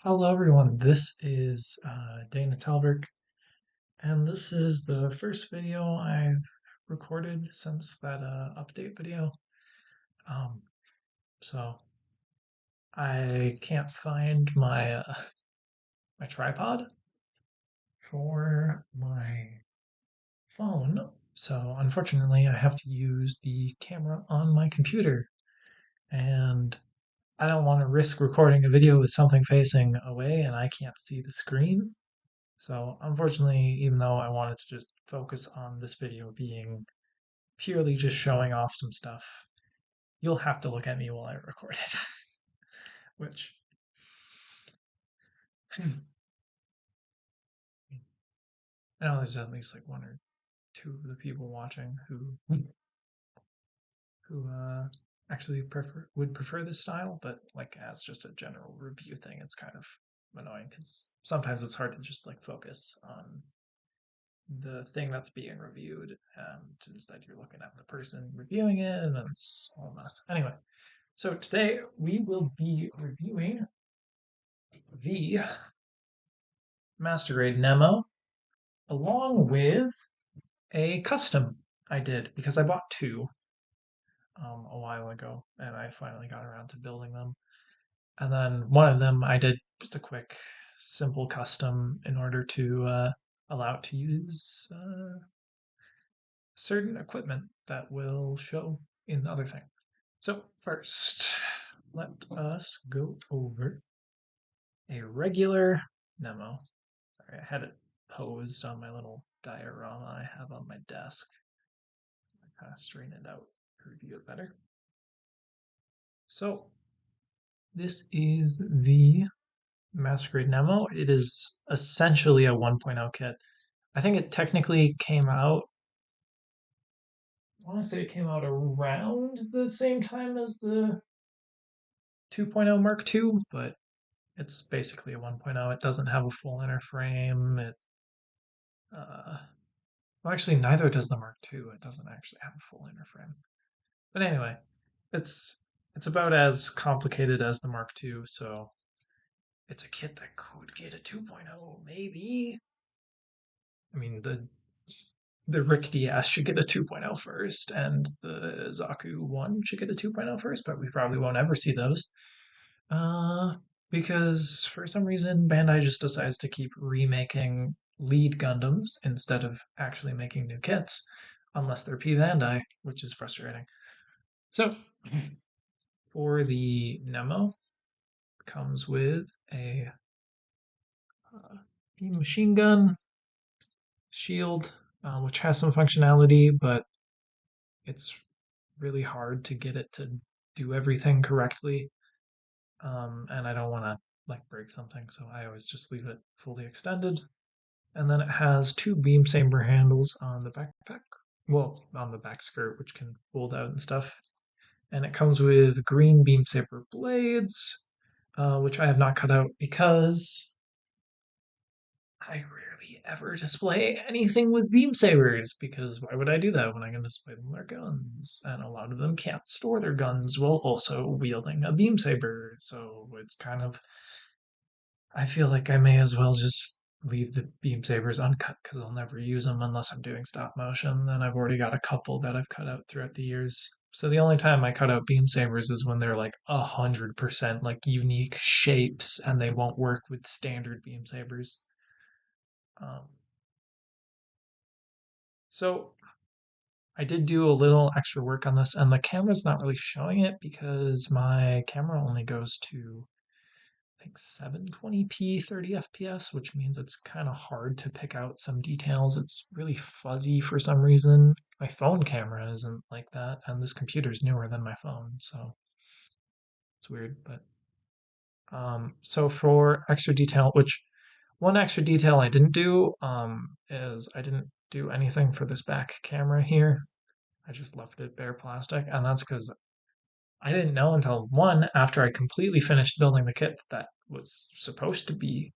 Hello, everyone. This is Dana Talberg, and this is the first video I've recorded since that update video. Um, so I can't find my tripod for my phone, so unfortunately, I have to use the camera on my computer, and I don't want to risk recording a video with something facing away and I can't see the screen. So unfortunately, even though I wanted to just focus on this video being purely just showing off some stuff, you'll have to look at me while I record it. Which I know there's at least like one or two of the people watching who actually would prefer this style, but like as just a general review thing, it's kind of annoying because sometimes it's hard to just like focus on the thing that's being reviewed, and instead you're looking at the person reviewing it, and it's all a mess. Anyway, so today we will be reviewing the Master Grade Nemo along with a custom I did because I bought two a while ago, and I finally got around to building them. And then one of them I did just a quick, simple custom in order to allow it to use certain equipment that will show in the other thing. So first, let us go over a regular Nemo. Sorry, I had it posed on my little diorama I have on my desk. I kind of straighten it out to review it better. So this is the Masquerade Nemo. It is essentially a 1.0 kit. I think it technically came out, I want to say it came out around the same time as the 2.0 Mark II, but it's basically a 1.0. It doesn't have a full inner frame. Uh, well, actually, neither does the Mark II. It doesn't actually have a full inner frame. But anyway, it's it's about as complicated as the Mark II, so it's a kit that could get a 2.0, maybe. I mean, the Rick DS should get a 2.0 first, and the Zaku 1 should get a 2.0 first, but we probably won't ever see those. Uh, because for some reason, Bandai just decides to keep remaking lead Gundams instead of actually making new kits, unless they're P Bandai, which is frustrating. So, for the Nemo, comes with a beam machine gun, shield, which has some functionality, but it's really hard to get it to do everything correctly. And I don't want to like break something, so I always just leave it fully extended. And then it has two beam saber handles on the backpack, well, on the back skirt, which can fold out and stuff. And it comes with green beam saber blades, which I have not cut out because I rarely ever display anything with beam sabers. Because why would I do that when I can display them with their guns? And a lot of them can't store their guns while also wielding a beam saber. So it's kind of, I feel like I may as well just leave the beam sabers uncut because I'll never use them unless I'm doing stop motion. And I've already got a couple that I've cut out throughout the years. So the only time I cut out beam sabers is when they're like 100% like unique shapes and they won't work with standard beam sabers. Um, so I did do a little extra work on this, and the camera's not really showing it because my camera only goes to like 720p 30 fps, which means it's kind of hard to pick out some details. It's really fuzzy for some reason. My phone camera isn't like that, and this computer's newer than my phone, so it's weird. But so for extra detail, which one extra detail I didn't do is I didn't do anything for this back camera here. I just left it bare plastic, and that's because I didn't know until one, after I completely finished building the kit, that was supposed to be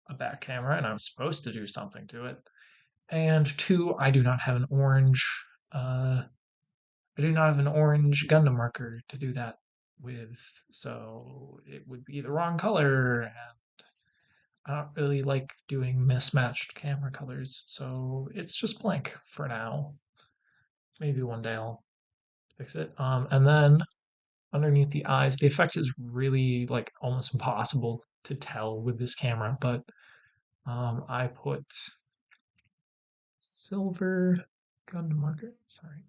a back camera and I was supposed to do something to it. And two, uh, I do not have an orange Gundam marker to do that with, so it would be the wrong color. And I don't really like doing mismatched camera colors, so it's just blank for now. Maybe one day I'll fix it. And then underneath the eyes, the effect is really like almost impossible to tell with this camera, but I put silver Gundam marker. Sorry.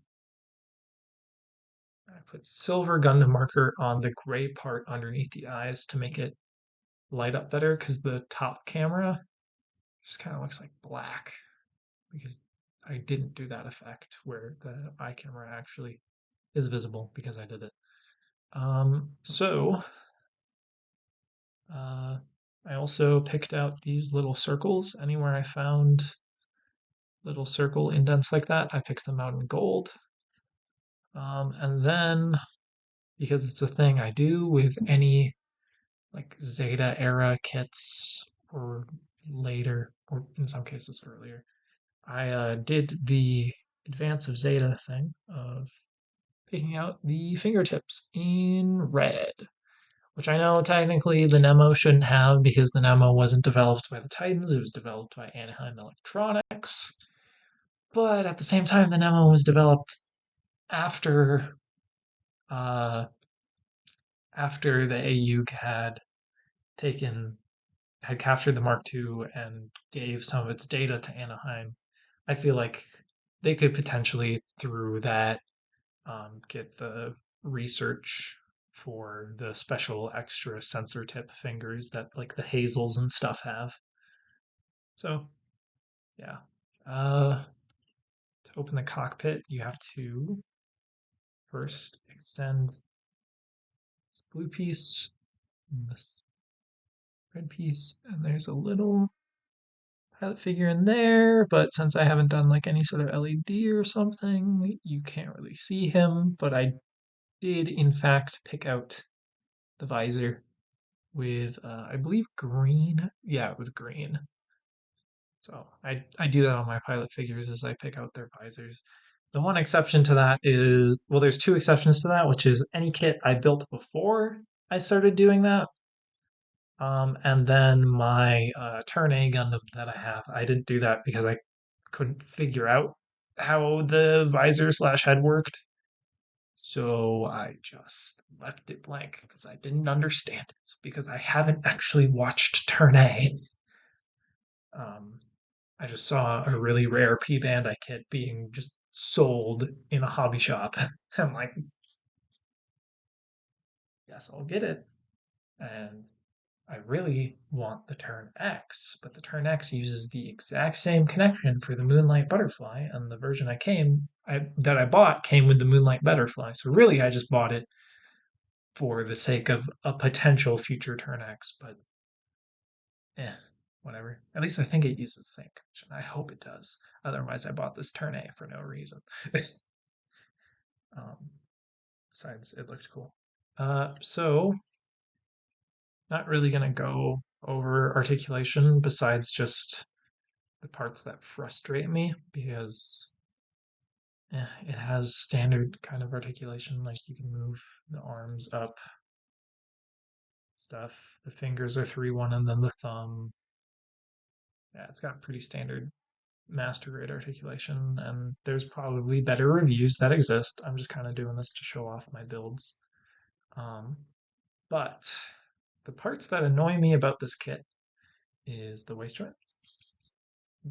I put silver Gundam marker on the gray part underneath the eyes to make it light up better because the top camera just kind of looks like black because I didn't do that effect where the eye camera actually is visible because I did it. So I also picked out these little circles. Anywhere I found little circle indents like that, I picked them out in gold. And then, because it's a thing I do with any like Zeta era kits or later, or in some cases earlier, I did the Advance of Zeta thing of picking out the fingertips in red, which I know technically the Nemo shouldn't have because the Nemo wasn't developed by the Titans, it was developed by Anaheim Electronics. But at the same time, the Nemo was developed after uh, after the AU taken had captured the Mark II and gave some of its data to Anaheim. I feel like they could potentially, through that, get the research for the special extra sensor tip fingers that like the hazels and stuff have. So yeah. To open the cockpit, you have to first extend this blue piece and this red piece, and there's a little pilot figure in there, but since I haven't done like any sort of LED or something, you can't really see him. But I did, in fact, pick out the visor with, I believe, green. Yeah, it was green. So I do that on my pilot figures as I pick out their visors. The one exception to that is, well, there's two exceptions to that, which is any kit I built before I started doing that. And then my Turn A Gundam that I have, I didn't do that because I couldn't figure out how the visor slash head worked. So I just left it blank because I didn't understand it because I haven't actually watched Turn A. Um, I just saw a really rare P Bandai kit being just sold in a hobby shop. I'm like, yes, I'll get it. And I really want the Turn X, but the Turn X uses the exact same connection for the Moonlight Butterfly, and the version that I bought came with the Moonlight Butterfly. So really, I just bought it for the sake of a potential future Turn X, but whatever. At least I think it uses the same connection. I hope it does. Otherwise, I bought this Turn A for no reason. um, Besides, it looked cool. So not really gonna go over articulation besides just the parts that frustrate me because it has standard kind of articulation. Like you can move the arms up, stuff. The fingers are 3-1, and then the thumb. Yeah, it's got pretty standard master grade articulation, and there's probably better reviews that exist. I'm just kind of doing this to show off my builds. Um, but the parts that annoy me about this kit is the waist joint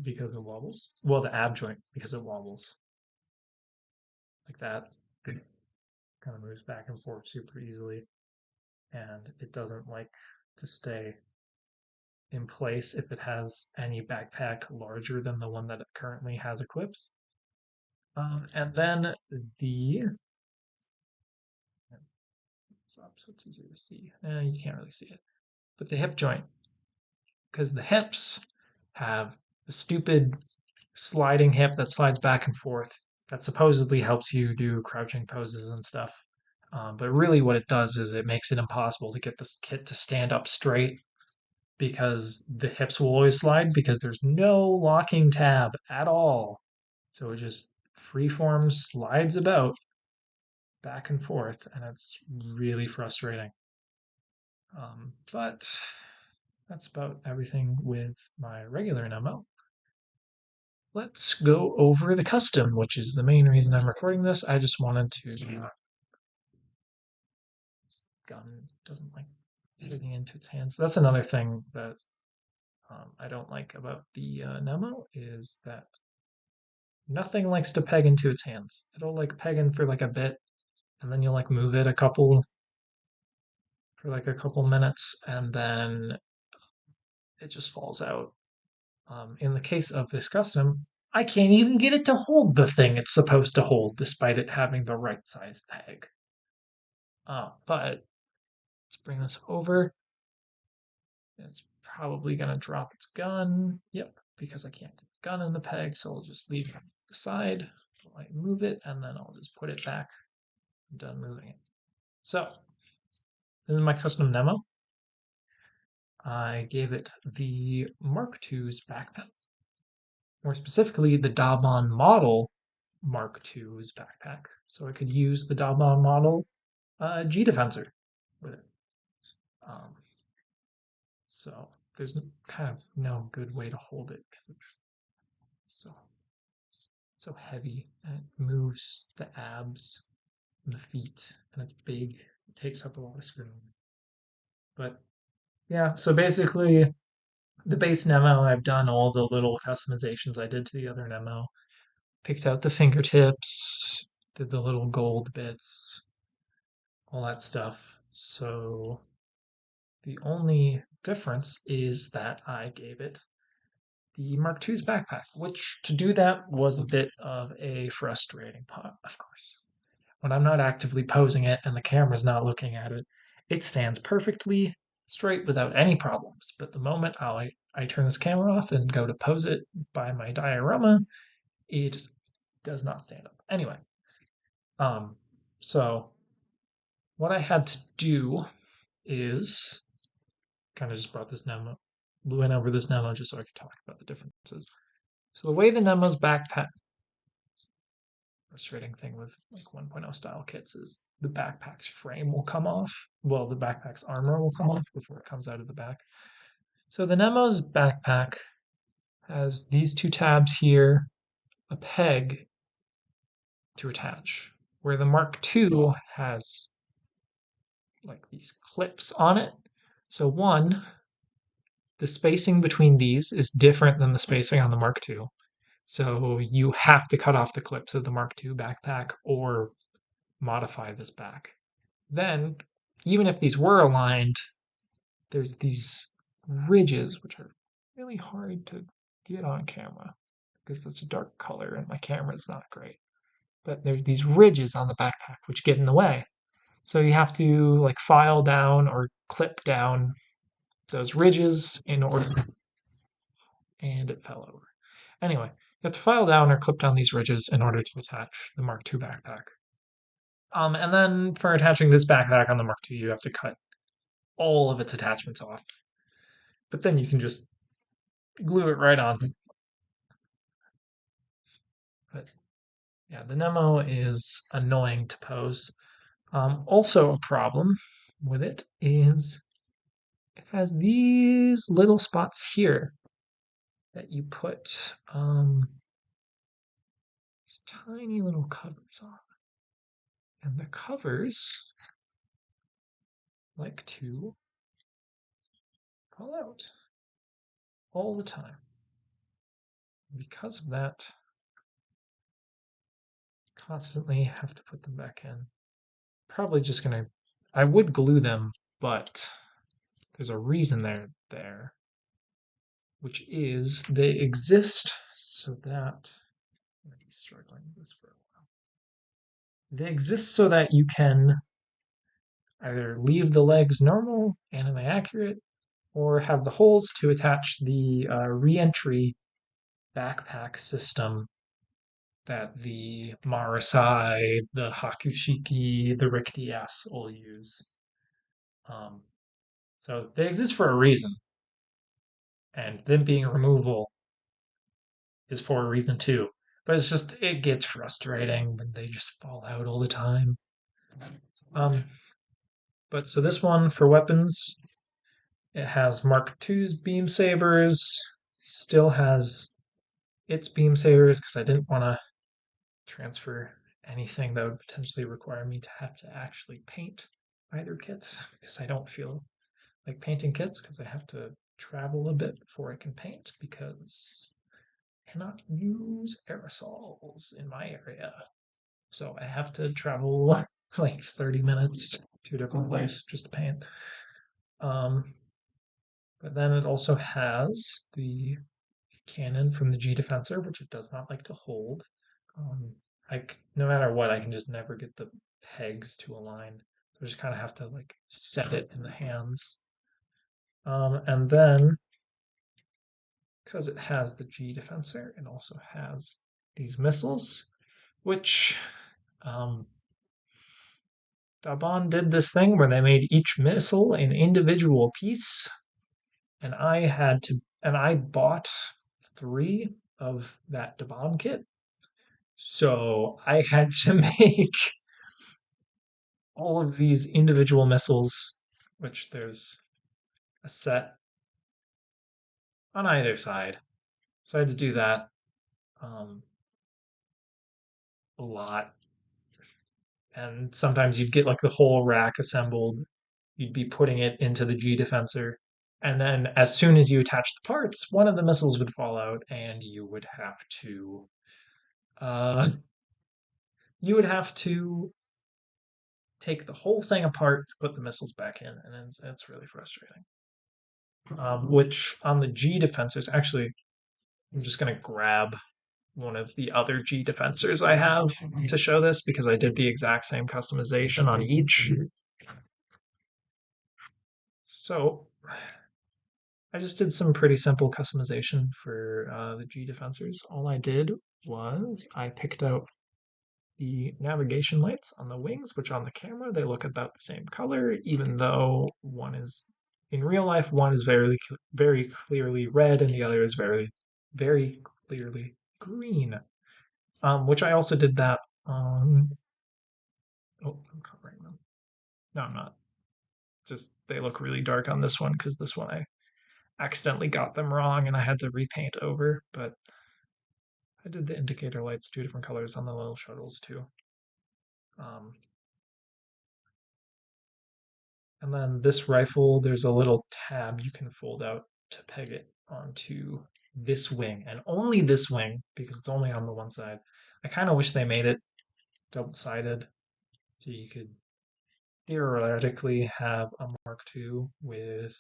because it wobbles. Well, the ab joint because it wobbles like that. It kind of moves back and forth super easily, and it doesn't like to stay in place if it has any backpack larger than the one that it currently has equipped. And then the up so it's easier to see. You can't really see it, but the hip joint, because the hips have the stupid sliding hip that slides back and forth that supposedly helps you do crouching poses and stuff. But really, what it does is it makes it impossible to get this kit to stand up straight because the hips will always slide because there's no locking tab at all. So it just freeform slides about back and forth, and it's really frustrating. But that's about everything with my regular Nemo. Let's go over the custom, which is the main reason I'm recording this. I just wanted to. This gun doesn't like hitting into its hands. That's another thing that I don't like about the Nemo is that nothing likes to peg into its hands. It'll like peg in for like a bit, and then you'll like move it a couple for like a couple minutes, and then it just falls out. In the case of this custom, I can't even get it to hold the thing it's supposed to hold, despite it having the right size peg. But let's bring this over. It's probably gonna drop its gun. Yep, because I can't get the gun in the peg, so I'll just leave it on the side. I move it, and then I'll just put it back. I'm done moving it. So this is my custom Nemo. I gave it the Mark II's backpack. More specifically, the Daban model Mark II's backpack. So I could use the Daban model G Defensor with it. Um, so there's kind of no good way to hold it because it's so heavy and it moves the abs and the feet and it's big. It takes up a lot of screen. But yeah, so basically the base Nemo, I've done all the little customizations I did to the other Nemo. Picked out the fingertips, did the little gold bits, all that stuff. So the only difference is that I gave it the Mark II's backpack, which to do that was a bit of a frustrating part, of course. When I'm not actively posing it and the camera's not looking at it, it stands perfectly straight without any problems. But the moment I turn this camera off and go to pose it by my diorama, it does not stand up. Anyway, so what I had to do is kind of just went over this Nemo just so I could talk about the differences. So the way the Nemo's backpack, frustrating thing with like 1.0 style kits is the backpack's frame will come off. Well, the backpack's armor will come off before it comes out of the back. So the Nemo's backpack has these two tabs here, a peg to attach, where the Mark II has like these clips on it. So one, the spacing between these is different than the spacing on the Mark II. So you have to cut off the clips of the Mark II backpack or modify this back. Then, even if these were aligned, there's these ridges, which are really hard to get on camera because it's a dark color and my camera is not great. But there's these ridges on the backpack which get in the way. So you have to like file down or clip down those ridges in order, and it fell over. Anyway, you have to file down or clip down these ridges in order to attach the Mark II backpack. And then for attaching this backpack on the Mark II, you have to cut all of its attachments off. But then you can just glue it right on. But yeah, the Nemo is annoying to pose. Also, a problem with it is it has these little spots here that you put these tiny little covers on. And the covers like to fall out all the time. Because of that, constantly have to put them back in. Probably just gonna, I would glue them, but there's a reason they're there, which is they exist so that, I'm gonna be struggling with this for a while. They exist so that you can either leave the legs normal, anime accurate, or have the holes to attach the re-entry backpack system that the Marasai, the Hakushiki, the Rikti S will use. Um, so they exist for a reason, and them being removable is for a reason too. But it's just it gets frustrating when they just fall out all the time. Um, but so this one for weapons, It has Mark II's beam sabers, still has its beam sabers because I didn't want to transfer anything that would potentially require me to have to actually paint either kits because I don't feel like painting kits because I have to travel a bit before I can paint because I cannot use aerosols in my area. So I have to travel like 30 minutes to a different place just to paint. Um, but then it also has the cannon from the G Defensor, which it does not like to hold. Um, no matter what, I can just never get the pegs to align. So I just kind of have to like set it in the hands. And then because it has the G Defensor, it also has these missiles, which um, Daban did this thing where they made each missile an individual piece, and I bought three of that Daban kit. So I had to make all of these individual missiles, which there's a set on either side. So I had to do that um, a lot. And sometimes you'd get like the whole rack assembled. You'd be putting it into the G Defensor. And then as soon as you attach the parts, one of the missiles would fall out and uh, you would have to take the whole thing apart to put the missiles back in, and it's really frustrating. Which on the G Defensors, actually, I'm just going to grab one of the other G Defensors I have to show this because I did the exact same customization on each. So I just did some pretty simple customization for the G Defensors. All I did was I picked out the navigation lights on the wings, which on the camera they look about the same color, even though one is in real life one is very clearly red and the other is very clearly green. Which I also did that on. Oh, I'm covering them. No, I'm not. Just they look really dark on this one because this one I accidentally got them wrong and I had to repaint over. But I did the indicator lights two different colors on the little shuttles too. Um, and then this rifle, there's a little tab you can fold out to peg it onto this wing and only this wing because it's only on the one side. I kind of wish they made it double sided so you could theoretically have a Mark II with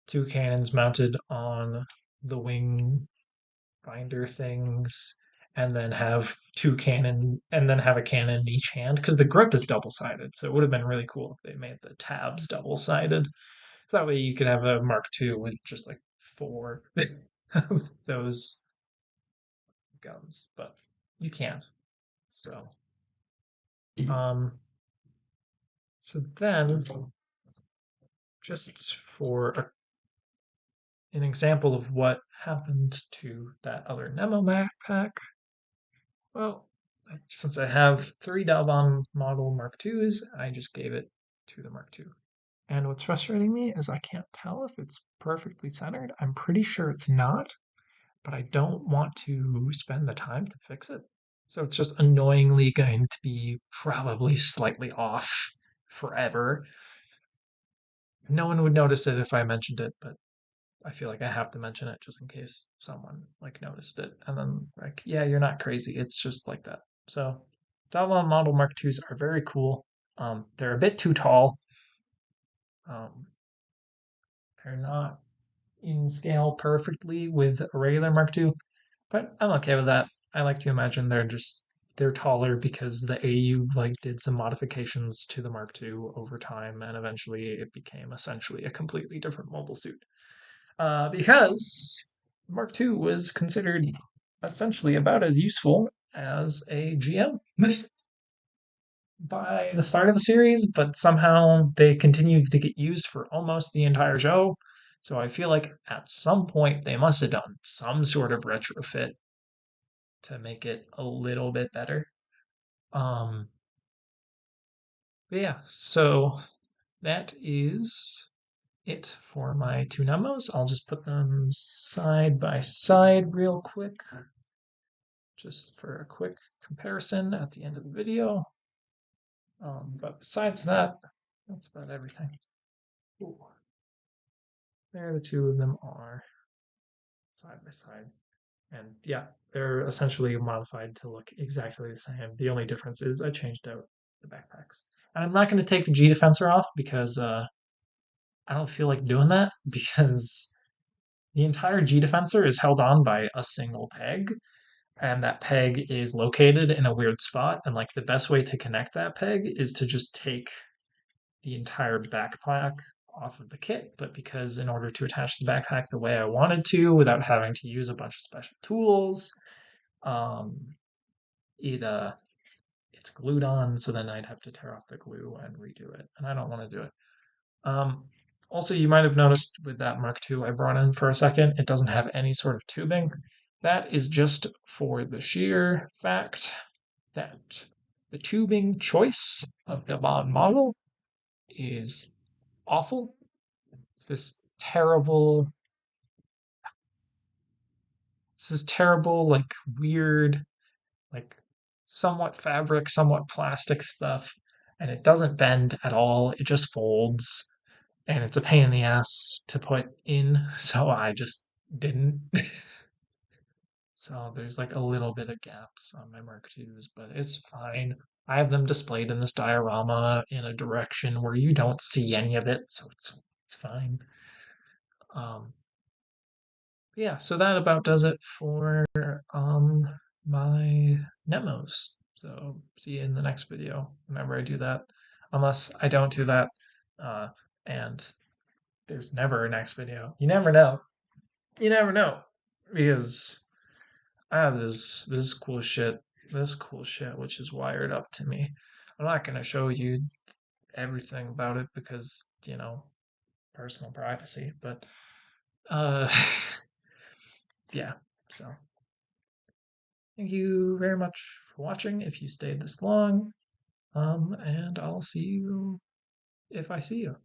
two cannons mounted on the wing binder things and then have a cannon in each hand because the grip is double sided. So it would have been really cool if they made the tabs double sided. So that way you could have a Mark II with just like four of those guns, but you can't. So um so then just for an example of what happened to that other Nemo backpack, well, since I have three Dalbon model Mark IIs, I just gave it to the Mark II. And what's frustrating me is I can't tell if it's perfectly centered. I'm pretty sure it's not, but I don't want to spend the time to fix it. So it's just annoyingly going to be probably slightly off forever. No one would notice it if I mentioned it, but I feel like I have to mention it just in case someone like noticed it. And then like, yeah, you're not crazy. It's just like that. So Dalton Model Mark IIs are very cool. They're a bit too tall. Um, they're not in scale perfectly with a regular Mark II, but I'm okay with that. I like to imagine they're taller because the AU like did some modifications to the Mark II over time, and eventually it became essentially a completely different mobile suit. Because Mark II was considered essentially about as useful as a GM by the start of the series, but somehow they continue to get used for almost the entire show. So I feel like at some point they must have done some sort of retrofit to make it a little bit better. Um, but yeah, so that is it for my two Nemos. I'll just put them side by side real quick, just for a quick comparison at the end of the video. But besides that, that's about everything. Ooh. There the two of them are side by side. And yeah, they're essentially modified to look exactly the same. The only difference is I changed out the backpacks. And I'm not going to take the G Defensor off because I don't feel like doing that because the entire G Defensor is held on by a single peg. And that peg is located in a weird spot. And like the best way to connect that peg is to just take the entire backpack off of the kit. But because in order to attach the backpack the way I wanted to without having to use a bunch of special tools, um, it it's glued on, so then I'd have to tear off the glue and redo it, and I don't want to do it. Um, Also, you might have noticed with that Mark II I brought in for a second, it doesn't have any sort of tubing. That is just for the sheer fact that the tubing choice of the Bond model is awful. It's this terrible, like weird, like somewhat fabric, somewhat plastic stuff, and it doesn't bend at all. It just folds, and it's a pain in the ass to put in, so I just didn't. So there's like a little bit of gaps on my Mark IIs, but it's fine. I have them displayed in this diorama in a direction where you don't see any of it, so it's fine. Um, yeah, so that about does it for my Nemos. So see you in the next video whenever I do that. Unless I don't do that. Uh, and there's never a next video. You never know. You never know. Because I have this cool shit. This cool shit which is wired up to me. I'm not gonna show you everything about it because, personal privacy, but uh yeah, so thank you very much for watching if you stayed this long. And I'll see you if I see you.